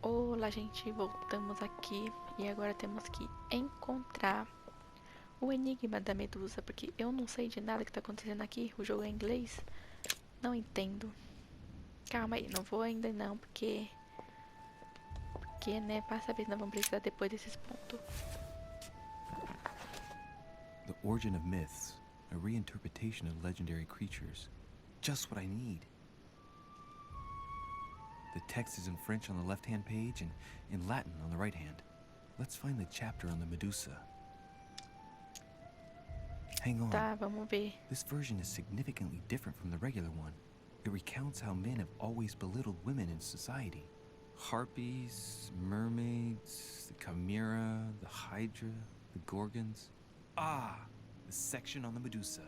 Olá, gente, voltamos aqui e agora temos que encontrar o enigma da medusa, porque eu não sei de nada que tá acontecendo aqui. O jogo é em inglês, não entendo. Calma aí, não vou ainda não, porque né, passa a vez nós vamos precisar depois desses pontos. The origin of myths, a reinterpretation of legendary creatures. Just what I need. The text is in French on the left-hand page and in Latin on the right hand. Let's find the chapter on the Medusa. Hang on. Tá, vamos ver. This version is significantly different from the regular one. It recounts how men have always belittled women in society. Harpies, mermaids, the chimera, the hydra, the gorgons. Ah, the section on the Medusa.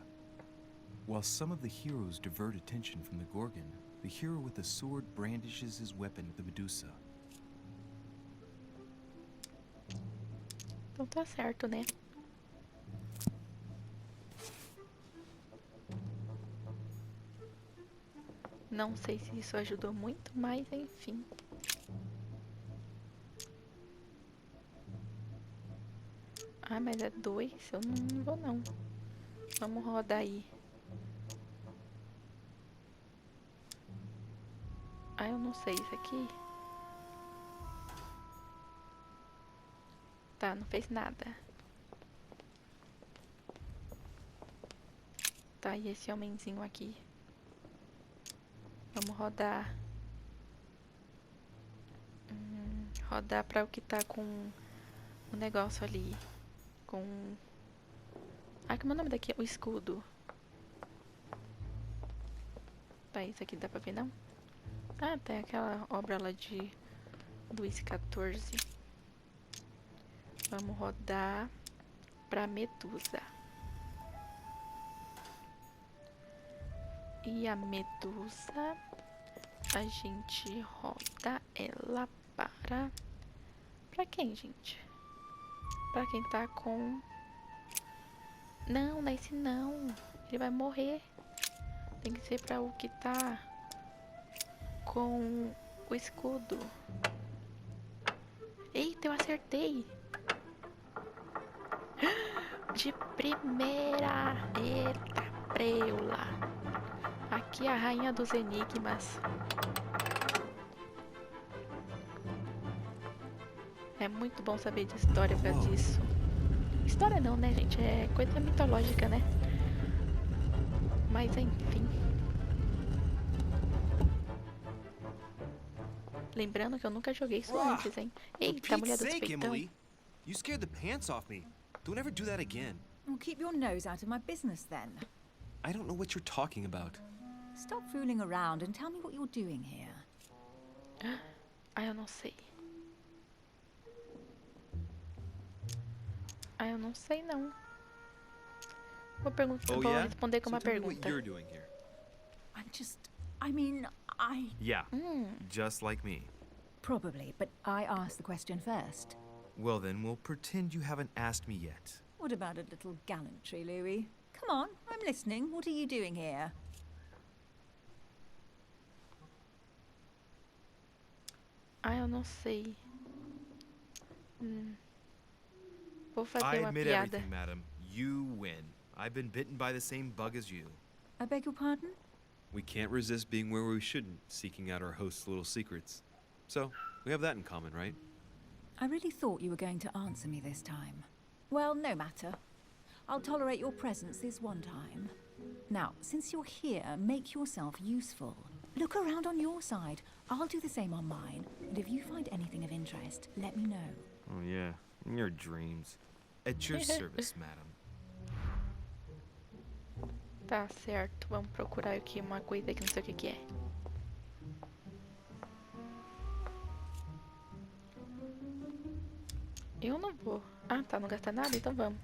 While some of the heroes divert attention from the gorgon, the hero with the sword brandishes his weapon at the Medusa. Então tá certo, né? Não sei se isso ajudou muito, mas enfim. Ah, mas é 2, eu não vou não. Vamos rodar aí. Ah, eu não sei isso aqui. Tá, não fez nada. Tá, e esse homenzinho aqui? Vamos rodar. Rodar pra o que tá com o negócio ali. Com... Ah, como é o nome daqui? O escudo. Tá, isso aqui dá pra ver, não? Ah, tem aquela obra lá de Luís XIV. Vamos rodar pra Medusa. E a Medusa, a gente roda ela para... Pra quem, gente? Pra quem tá com... Não, não é esse não. Ele vai morrer. Tem que ser pra o que tá com o escudo. Eita, eu acertei. De primeira. Eita, preula. Aqui é a rainha dos enigmas. É muito bom saber de história por causa disso. História não, né, gente? É coisa mitológica, né? Mas enfim. Lembrando que eu nunca joguei isso antes, hein? Eita, mulher do peitão. Emily, you scared the pants off me. Don't ever do that again. Well, keep your nose out of my business then. I don't know what you're talking about. Stop fooling around and tell me what you're doing here. Ah, eu não sei. Ah, eu não sei não. Vou responder com uma pergunta. You're doing here. Yeah, just like me. Probably, but I asked the question first. Well then, we'll pretend you haven't asked me yet. What about a little gallantry, Louis? Come on, I'm listening. What are you doing here? Ah, eu não sei. Vou fazer I uma admit piada. everything, madam. You win. I've been bitten by the same bug as you. I beg your pardon? We can't resist being where we shouldn't, seeking out our host's little secrets. So, we have that in common, right? I really thought you were going to answer me this time. Well, no matter. I'll tolerate your presence this one time. Now, since you're here, make yourself useful. Look around on your side. I'll do the same on mine. And if you find anything of interest, let me know. Oh yeah, in your dreams. At your service, madam. Tá certo, vamos procurar aqui uma coisa que não sei o que é. Eu não vou. Ah, tá, não gasta nada, então vamos.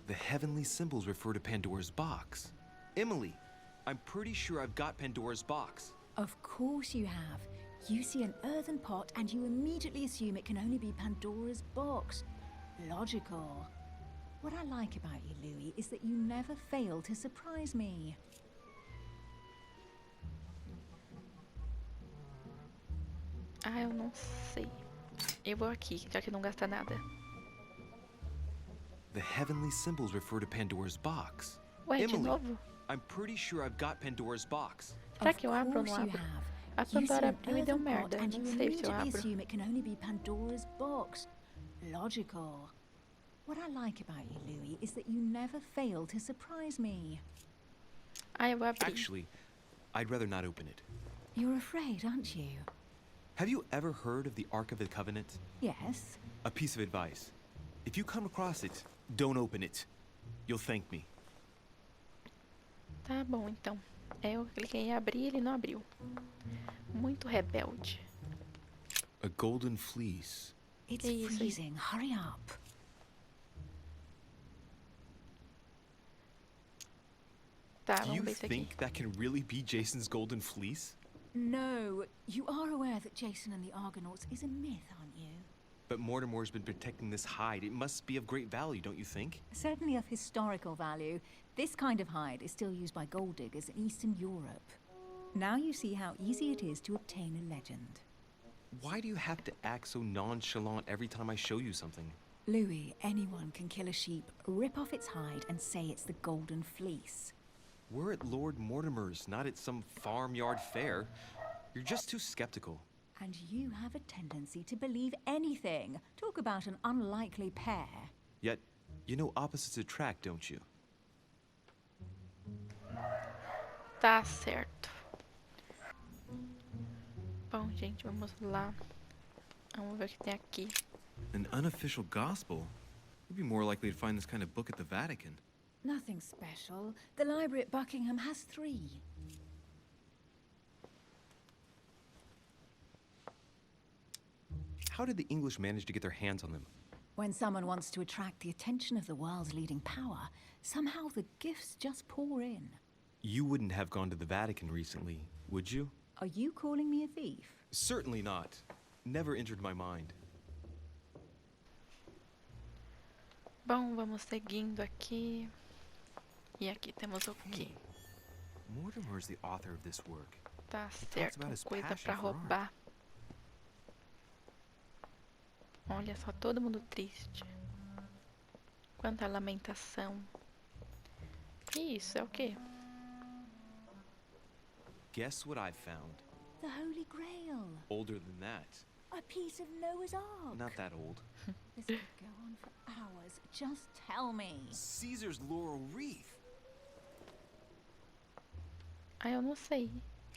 The heavenly symbols refer to Pandora's box. Emily, I'm pretty sure I've got Pandora's box. Of course you have. You see an earthen pot and you immediately assume it can only be Pandora's box. Logical. What I like about you, Louis, is that you never fail to surprise me. Ah, eu não sei. Eu vou aqui, já que não gasta nada. The heavenly symbols refer to Pandora's box. Ué, de Emily, novo? I'm pretty sure I've got Pandora's box. Será que eu abro ou não Of course you abro? have. A You see Pandora an abriu e deu earthen merda. pot and Não you sei se eu immediately abro. assume it can only be Pandora's box. Logical. What I like about you, Louis, is that you never fail to surprise me. Ah, eu vou abrir. Actually, I'd rather not open it. You're afraid, aren't you? Have you ever heard of the Ark of the Covenant? Yes. A piece of advice. If you come across it, don't open it. You'll thank me. Tá bom, então. Eu cliquei em abrir e ele não abriu. Muito rebelde. A golden fleece. It's Easy. freezing. Hurry up. Tá, Do you vamos ver isso aqui. think that can really be Jason's golden fleece? No, you are aware that Jason and the Argonauts is a myth, aren't you? But Mortimer's been protecting this hide. It must be of great value, don't you think? Certainly of historical value. This kind of hide is still used by gold diggers in Eastern Europe. Now you see how easy it is to obtain a legend. Why do you have to act so nonchalant every time I show you something? Louis, anyone can kill a sheep, rip off its hide, and say it's the Golden Fleece. We're at Lord Mortimer's, not at some farmyard fair. You're just too skeptical. And you have a tendency to believe anything. Talk about an unlikely pair. Yet, you know opposites attract, don't you? Tá certo. Bom, gente, vamos lá. Vamos ver o que tem aqui. An unofficial gospel? You'd be more likely to find this kind of book at the Vatican. Nothing special. The library at Buckingham has 3. How did the English manage to get their hands on them? When someone wants to attract the attention of the world's leading power, somehow the gifts just pour in. You wouldn't have gone to the Vatican recently, would you? Are you calling me a thief? Certainly not. Never entered my mind. Bom, vamos seguindo aqui. E aqui temos o quê? Mortimer's the author of this work. Tá talks certo, about his coisa passion pra for art. roubar. Olha só, todo mundo triste. Quanta lamentação. E isso é o quê? Guess what I found? The Holy Grail. Older than that. A piece of Noah's Ark. Not that old. This could go on for hours. Just tell me. Caesar's laurel wreath. Ah, eu não sei.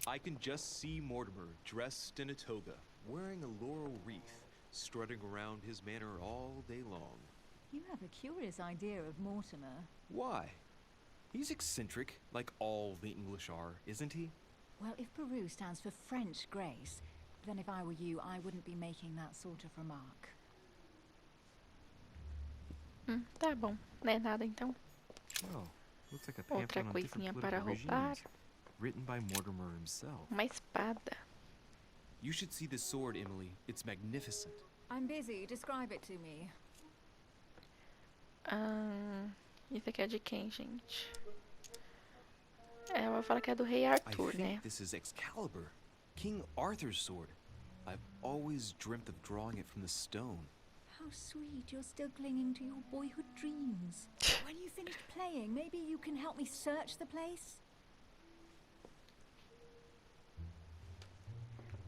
I can just see Mortimer dressed in a toga, wearing a laurel wreath, strutting around his manor all day long. You have a curious idea of Mortimer. Why? He's eccentric, like all the English are, isn't he? Well, if Peru stands for French grace, then if I were you, I wouldn't be making that sort of remark. Tá bom. Não é nada então. Oh, looks like a Outra pamphlet on coisinha different para political roubar. regimes, written by Mortimer himself. Uma espada. You should see this sword, Emily. It's magnificent. I'm busy. Describe it to me. Isso aqui é de quem, gente? Eu vou falar que é do rei I Arthur, think né? this is Excalibur, King Arthur's sword. I've always dreamt of drawing it from the stone. How sweet you're still clinging to your boyhood dreams. When you finished playing, maybe you can help me search the place?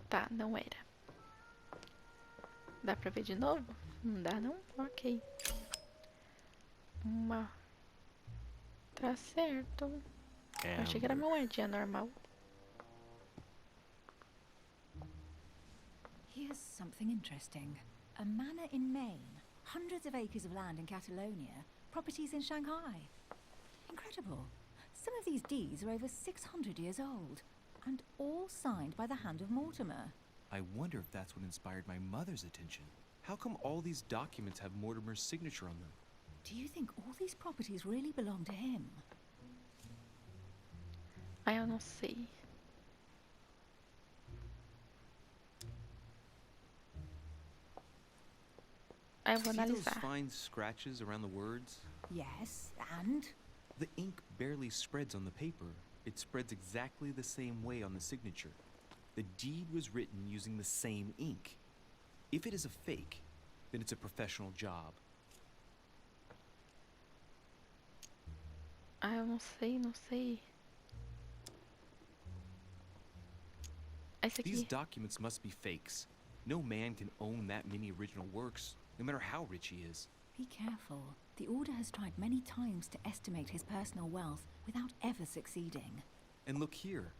Tá, não era. Dá pra ver de novo? Não dá, não? Ok. Uma... Tá certo. Eu achei que era uma moedinha normal. Here's something interesting. A manor in Maine, hundreds of acres of land in Catalonia, properties in Shanghai. Incredible. Some of these deeds are over 600 years old, and all signed by the hand of Mortimer. I wonder if that's what inspired my mother's attention. How come all these documents have Mortimer's signature on them? Do you think all these properties really belong to him? Ah, eu não sei. Ah, eu vou See those analisar. fine scratches around the words? Yes, and? The ink barely spreads on the paper. It spreads exactly the same way on the signature. The deed was written using the same ink. If it is a fake, then it's a professional job. Ah, eu não sei, não sei. Esse These aqui. documents must be fakes. No man can own that many original works, no matter how rich he is. Be careful. The Order has tried many times to estimate his personal wealth without ever succeeding. And look here.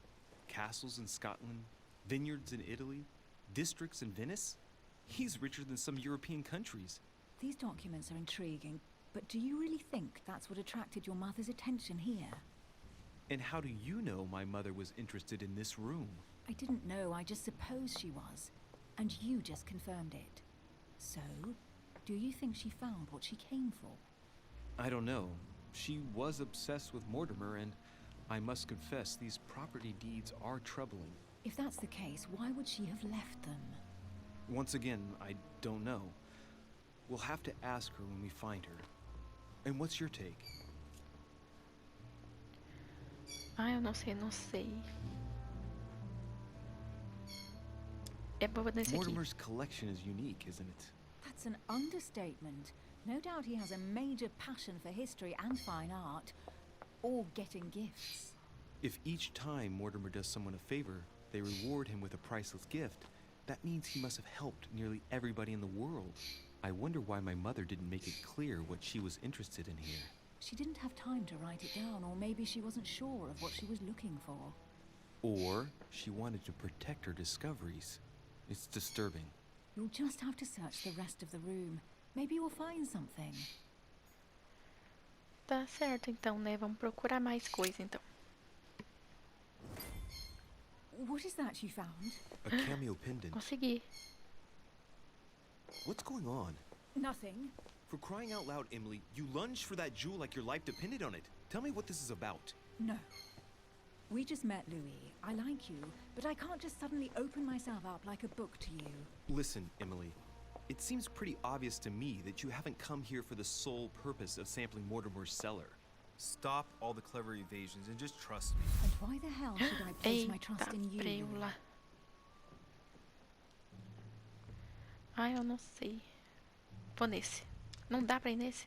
Castles in Scotland, vineyards in Italy, districts in Venice. He's richer than some European countries. These documents are intriguing, but do you really think that's what attracted your mother's attention here? And how do you know my mother was interested in this room? I didn't know, I just supposed she was. And you just confirmed it. So, do you think she found what she came for? I don't know. She was obsessed with Mortimer, and I must confess these property deeds are troubling. If that's the case, why would she have left them? Once again, I don't know. We'll have to ask her when we find her. And what's your take? Ah, eu não sei, não sei. É boa nesse aqui. Mortimer's collection is unique, isn't it? That's an understatement. No doubt he has a major passion for history and fine art. Or getting gifts. If each time Mortimer does someone a favor, they reward him with a priceless gift, that means he must have helped nearly everybody in the world. I wonder why my mother didn't make it clear what she was interested in here. She didn't have time to write it down, or maybe she wasn't sure of what she was looking for. Or she wanted to protect her discoveries. It's disturbing. You'll just have to search the rest of the room. Maybe you'll find something. Tá certo, então, né? Vamos procurar mais coisa, então. What is that you found? A cameo pendant. Consegui. What's going on? Nothing. For crying out loud, Emily, you lunged for that jewel like your life depended on it. Tell me what this is about. No. We just met, Louis. I like you, but I can't just suddenly open myself up like a book to you. Listen, Emily. It seems pretty obvious to me that you haven't come here for the sole purpose of sampling Mortimer's cellar. Stop all the clever evasions and just trust me. And why the hell should I place my trust Eita, in you, Louis? preula. Ah, eu não sei. Vou nesse. Não dá pra ir nesse?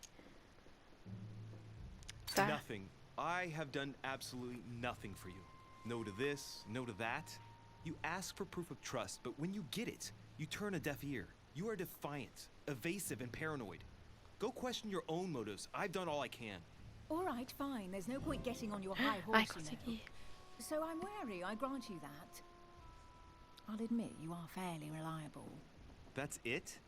Tá. Nothing. I have done absolutely nothing for you. No to this, no to that. You ask for proof of trust, but when you get it, you turn a deaf ear. You are defiant, evasive, and paranoid. Go question your own motives. I've done all I can. All right, fine. There's no point getting on your high Ai, horse, you know. consegui. So I'm wary, I grant you that. I'll admit you are fairly reliable. That's it?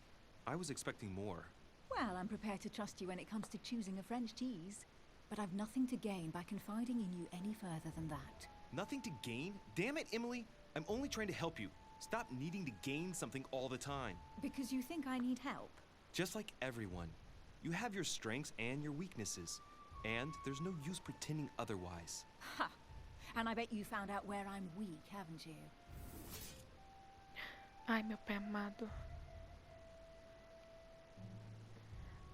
I was expecting more. Well, I'm prepared to trust you when it comes to choosing a French cheese. But I've nothing to gain by confiding in you any further than that. Nothing to gain? Damn it, Emily. I'm only trying to help you. Stop needing to gain something all the time. Because you think I need help? Just like everyone. You have your strengths and your weaknesses. And there's no use pretending otherwise. Ha! And I bet you found out where I'm weak, haven't you? Ai, meu pai amado.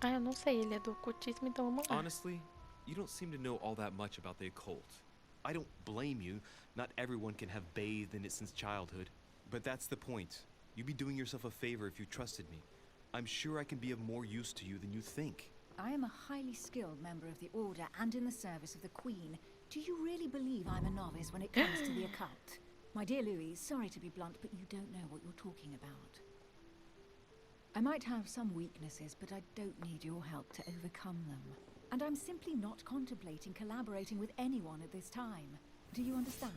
Ah, eu não sei. Ele é do ocultismo, então vamos lá. Honestly, you don't seem to know all that much about the occult. I don't blame you. Not everyone can have bathed in it since childhood. But that's the point. You'd be doing yourself a favor if you trusted me. I'm sure I can be of more use to you than you think. I am a highly skilled member of the Order and in the service of the Queen. Do you really believe I'm a novice when it comes to the occult? My dear Louis, sorry to be blunt, but you don't know what you're talking about. I might have some weaknesses, but I don't need your help to overcome them. And I'm simply not contemplating collaborating with anyone at this time. Do you understand?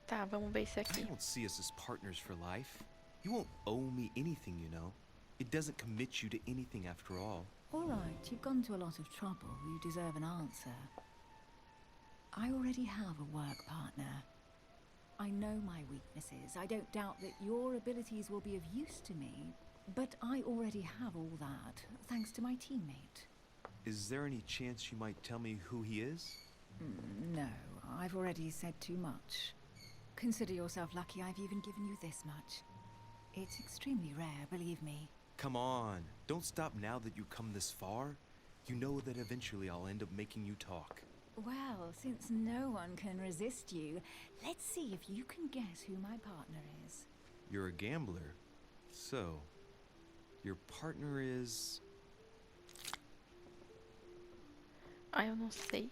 Tá, vamos ver isso I aqui. don't see us as partners for life. You won't owe me anything, you know. It doesn't commit you to anything after all. All right, you've gone to a lot of trouble. You deserve an answer. I already have a work partner. I know my weaknesses. I don't doubt that your abilities will be of use to me. But I already have all that, thanks to my teammate. Is there any chance you might tell me who he is? No, I've already said too much. Consider yourself lucky I've even given you this much. It's extremely rare, believe me. Come on, don't stop now that you've come this far. You know that eventually I'll end up making you talk. Well, since no one can resist you, let's see if you can guess who my partner is. You're a gambler. So, your partner is... Ah, eu não sei.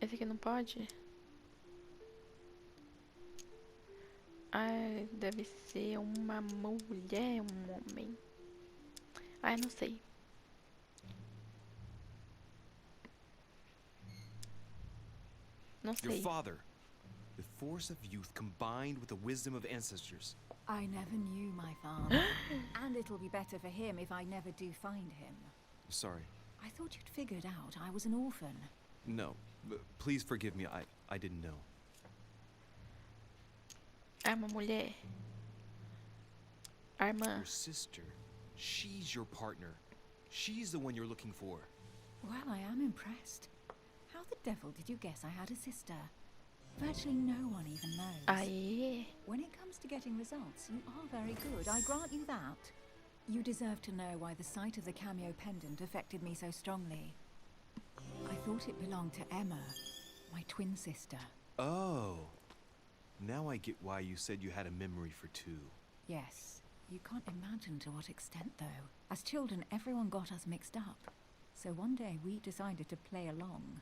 Esse aqui não pode? Ah, deve ser uma mulher, um homem. Ah, eu não sei. Não Your sei. father. The force of youth combined with the wisdom of ancestors. I never knew my father, and it'll be better for him if I never do find him. Sorry. I thought you'd figured out I was an orphan. No. Please forgive me. I didn't know. É uma mulher. A irmã. Your sister. She's your partner. She's the one you're looking for. Well, I am impressed. How the devil did you guess I had a sister? Virtually no one even knows. Aê. When it comes to getting results, you are very good. I grant you that. You deserve to know why the sight of the cameo pendant affected me so strongly. I thought it belonged to Emma, my twin sister. Oh. Now I get why you said you had a memory for two. Yes, you can't imagine to what extent, though. As children, everyone got us mixed up. So one day we decided to play along.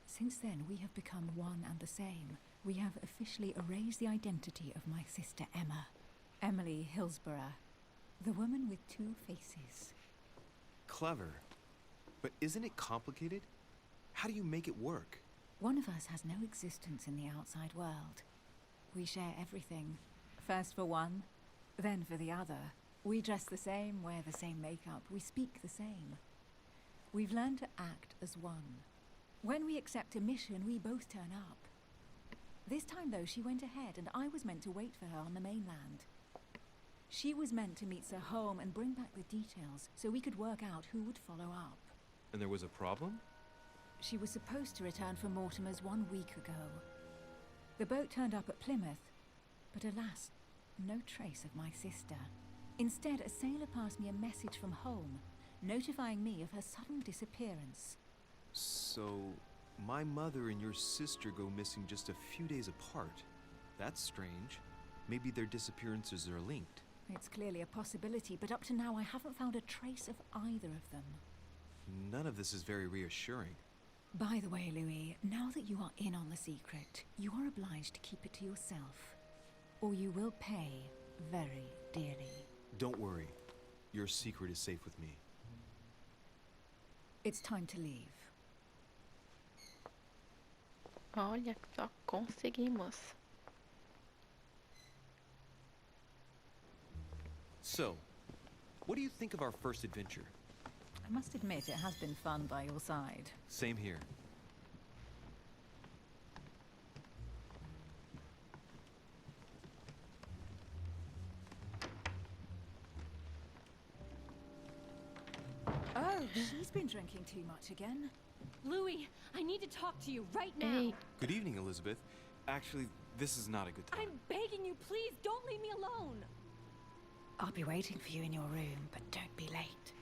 Since then, we have become one and the same. We have officially erased the identity of my sister Emma. Emily Hillsborough. The woman with two faces. Clever. But isn't it complicated? How do you make it work? One of us has no existence in the outside world. We share everything. First for one, then for the other. We dress the same, wear the same makeup, we speak the same. We've learned to act as one. When we accept a mission, we both turn up. This time, though, she went ahead, and I was meant to wait for her on the mainland. She was meant to meet Sir Home and bring back the details, so we could work out who would follow up. And there was a problem? She was supposed to return from Mortimer's 1 week ago. The boat turned up at Plymouth, but alas, no trace of my sister. Instead, a sailor passed me a message from home, notifying me of her sudden disappearance. So, my mother and your sister go missing just a few days apart. That's strange. Maybe their disappearances are linked. It's clearly a possibility, but up to now I haven't found a trace of either of them. None of this is very reassuring. By the way, Louis, now that you are in on the secret, you are obliged to keep it to yourself, or you will pay very dearly. Don't worry. Your secret is safe with me. It's time to leave. Olha só, conseguimos. So, what do you think of our first adventure? I must admit, it has been fun by your side. Same here. Oh, she's been drinking too much again. Louis, I need to talk to you right now. Ei, Good evening, Elizabeth. Actually, this is not a good time. I'm begging you, please don't leave me alone. I'll be waiting for you in your room, but don't be late.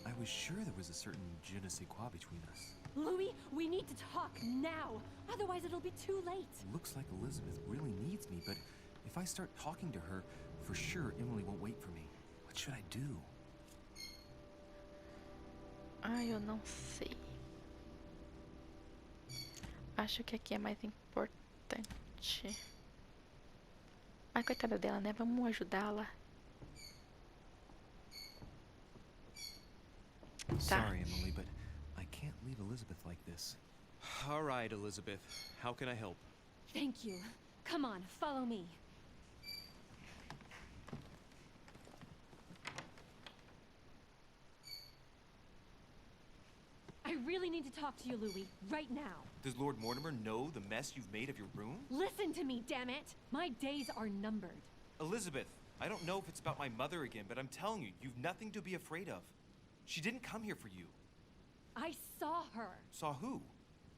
I was sure there was a certain je ne sais quoi between us. Louis, we need to talk now. Otherwise, it'll be too late. Looks like Elizabeth really needs me, but if I start talking to her, for sure Emily won't wait for me. What should I do? ai, eu não sei. Acho que aqui é mais importante. Ai, coitada dela, né? Vamos ajudá-la. Sorry, Emily, but I can't leave Elizabeth like this. All right, Elizabeth. How can I help? Thank you. Come on, follow me. I really need to talk to you, Louis, right now. Does Lord Mortimer know the mess you've made of your room? Listen to me, damn it! My days are numbered. Elizabeth, I don't know if it's about my mother again, but I'm telling you, you've nothing to be afraid of. She didn't come here for you. I saw her. Saw who?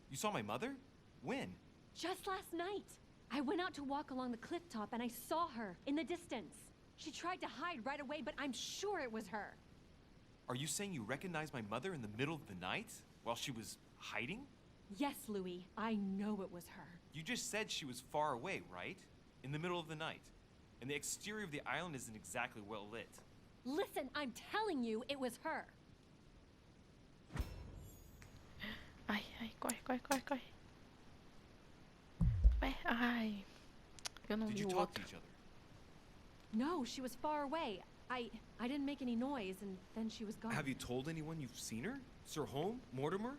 You saw my mother? When? Just last night. I went out to walk along the cliff top and I saw her in the distance. She tried to hide right away, but I'm sure it was her. Are you saying you recognized my mother in the middle of the night while she was hiding? Yes, Louis, I know it was her. You just said she was far away, right? In the middle of the night. And the exterior of the island isn't exactly well lit. Listen, I'm telling you, it was her. Ai, ai, corre, corre, corre, corre. Vai, ai. Eu não Did vi you o talk to outro. each other? No, she was far away. I didn't make any noise, and then she was gone. Have you told anyone you've seen her? Sir Holm? Mortimer?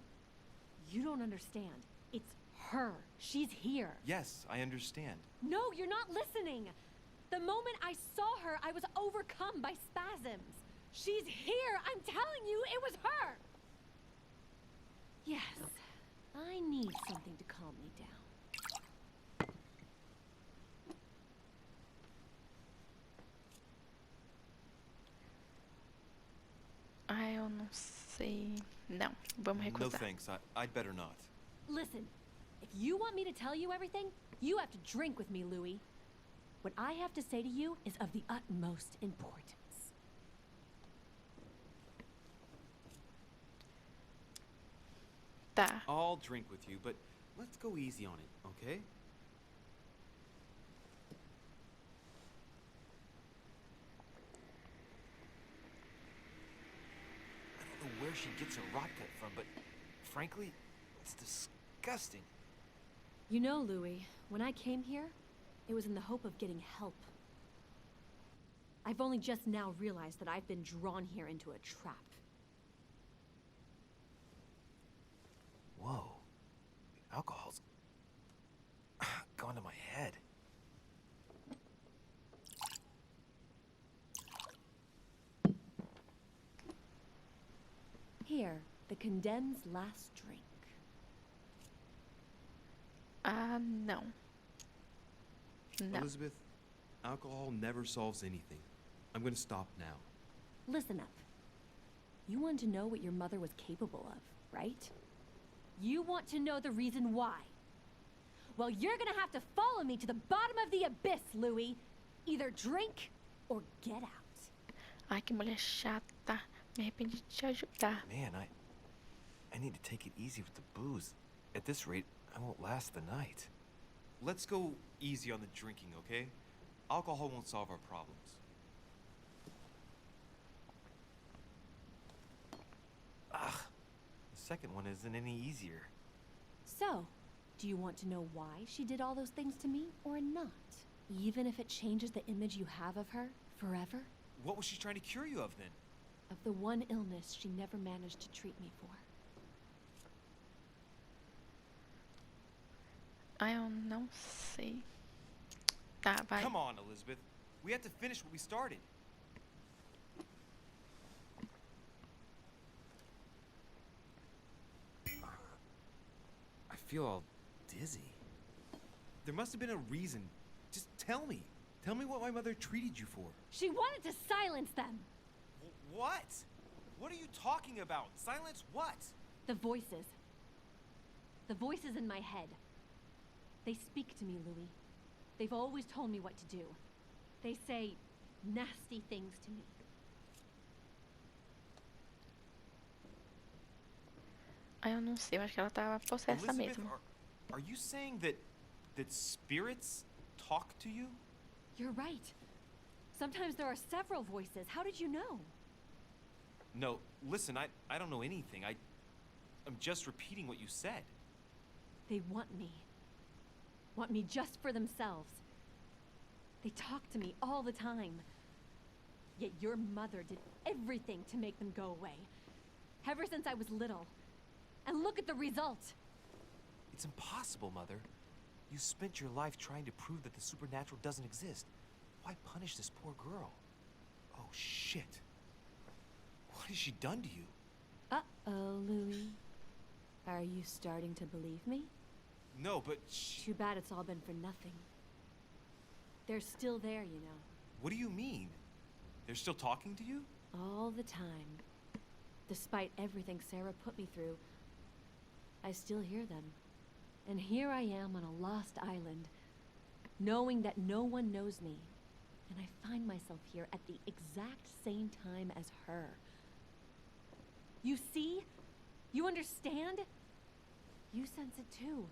You don't understand. It's her. She's here. Yes, I understand. No, you're not listening. The moment I saw her, I was overcome by spasms. She's here. I'm telling you, it was her. Yes, I need something to calm me down. Ai, eu não sei. Não, vamos No recusar. thanks, I'd better not. Listen, if you want me to tell you everything, you have to drink with me, Louis. What I have to say to you is of the utmost importance. Tá. I'll drink with you, but let's go easy on it, okay? I don't know where she gets her rot gut from, but frankly, it's disgusting. You know, Louis, when I came here, it was in the hope of getting help. I've only just now realized that I've been drawn here into a trap. Whoa. The alcohol's gone to my head. Here, the condemned's last drink. Ah, não. Não. Elizabeth, alcohol never solves anything. I'm gonna stop now. Listen up. You want to know what your mother was capable of, right? You want to know the reason why. Well, you're gonna have to follow me to the bottom of the abyss, Louis. Either drink or get out. Ai, que mulher chata. Me arrependi de te ajudar. Man, I need to take it easy with the booze. At this rate, I won't last the night. Let's go easy on the drinking, okay? Alcohol won't solve our problems. Ugh, the second one isn't any easier. So, do you want to know why she did all those things to me or not? Even if it changes the image you have of her forever? What was she trying to cure you of then? Of the one illness she never managed to treat me for. Ai, eu não sei. Tá, vai. Come on, Elizabeth. We have to finish what we started. I feel all dizzy. There must have been a reason. Just tell me. Tell me what my mother treated you for. She wanted to silence them! What? What are you talking about? Silence what? The voices. The voices in my head. They speak to me, Louis. They've always told me what to do. They say nasty things to me. Ai, eu não sei. Eu acho que ela tava possessa Elizabeth, mesmo. are you saying that spirits talk to you? You're right. Sometimes there are several voices. How did you know? No, listen, I don't know anything. I'm just repeating what you said. They want me. Want me just for themselves. They talk to me all the time. Yet your mother did everything to make them go away. Ever since I was little. And look at the result. It's impossible, Mother. You spent your life trying to prove that the supernatural doesn't exist. Why punish this poor girl? Oh, shit. What has she done to you? Uh-oh, Louis. Are you starting to believe me? No, but Too bad it's all been for nothing. They're still there, you know. what do you mean? They're still talking to you? All the time. Despite everything Sarah put me through, I still hear them. And here I am on a lost island, knowing that no one knows me, And I find myself here at the exact same time as her. You see? You understand? You sense it too.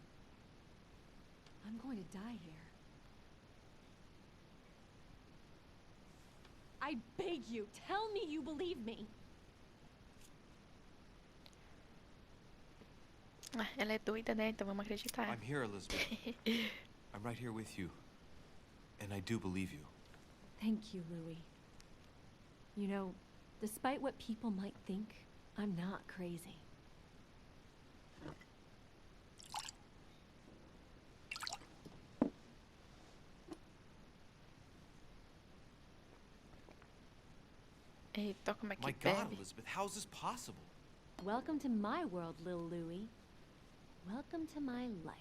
I'm going to die here. I beg you, tell me you believe me. Ah, ela é doida, né? Então vamos acreditar. I'm here, Elizabeth. I'm right here with you. And I do believe you. Thank you, Louis. You know, despite what people might think, I'm not crazy. Eita, como é que My God, bebe? Elizabeth, how is this possible? Welcome to my world, Lil Louis. Welcome to my life.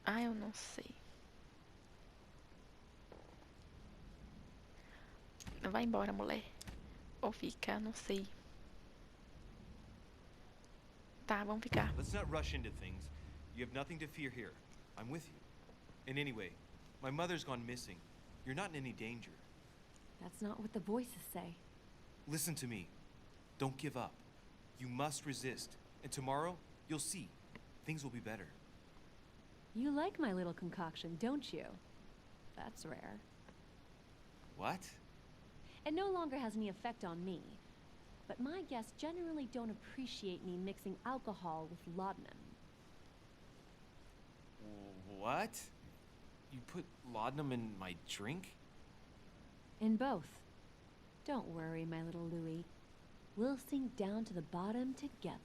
Ah, eu não sei. Vai embora, mulher. Ou fica, não sei. Tá, vamos ficar. Let's not rush into things. You have nothing to fear here. I'm with you. And anyway, my mother's gone missing. You're not in any danger. That's not what the voices say. Listen to me. Don't give up. You must resist. And tomorrow, you'll see. Things will be better. You like my little concoction, don't you? That's rare. What? It no longer has any effect on me. But my guests generally don't appreciate me mixing alcohol with laudanum. What? You put laudanum in my drink? In both. Don't worry, my little Louis. We'll sink down to the bottom together.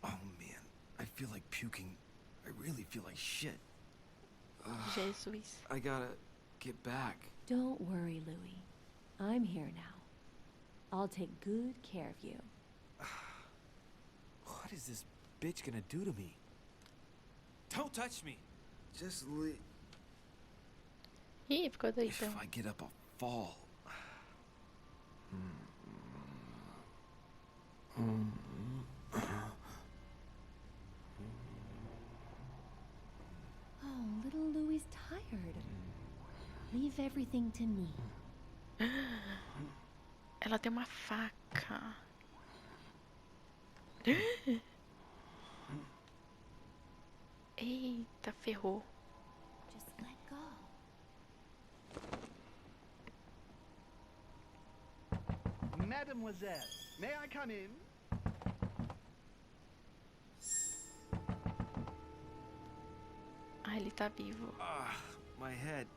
Oh man, I feel like puking. I really feel like shit. Jesus. I gotta get back. Don't worry, Louis. I'm here now. I'll take good care of you. What is this bitch gonna do to me? Don't touch me. Just leave. Ih, ficou If doidão. I get up, I'll fall. Oh, little Louis tired. Leave everything to me. Ela tem uma faca. Eita, ferrou. Just let go. Mademoiselle, may I come in? Ah, ele tá vivo. Ah, my head.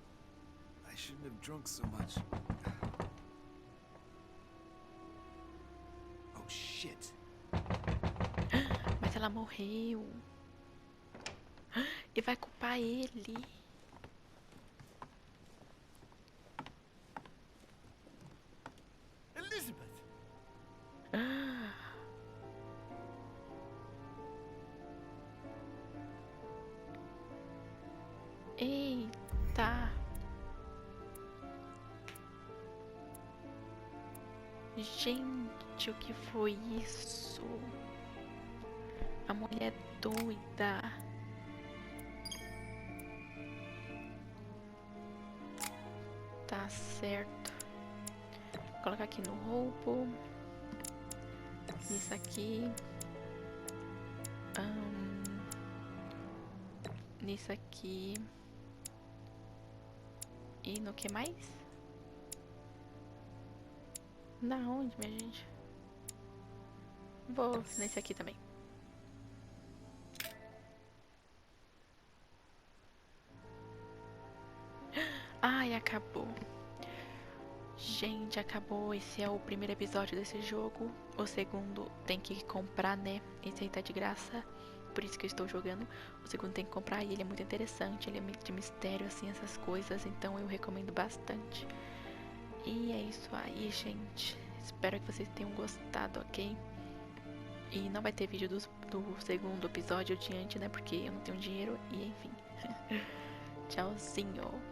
I shouldn't have drunk so much. Oh shit. Mas ela morreu. E vai culpar ele. Elizabeth! Eita. Gente, o que foi isso? A mulher doida. Tá certo. Vou colocar aqui no roubo. Isso aqui. Nisso aqui. E no que mais? Na onde, minha gente? Vou nesse aqui também. Ai, acabou. Gente, acabou. Esse é o primeiro episódio desse jogo. O segundo tem que comprar, né? Esse aí tá de graça. Por isso que eu estou jogando. O segundo tem que comprar e ele é muito interessante. Ele é meio de mistério, assim, essas coisas. Então eu recomendo bastante. E é isso aí, gente. Espero que vocês tenham gostado, ok? E não vai ter vídeo do segundo episódio adiante, né? Porque eu não tenho dinheiro e enfim. Tchauzinho.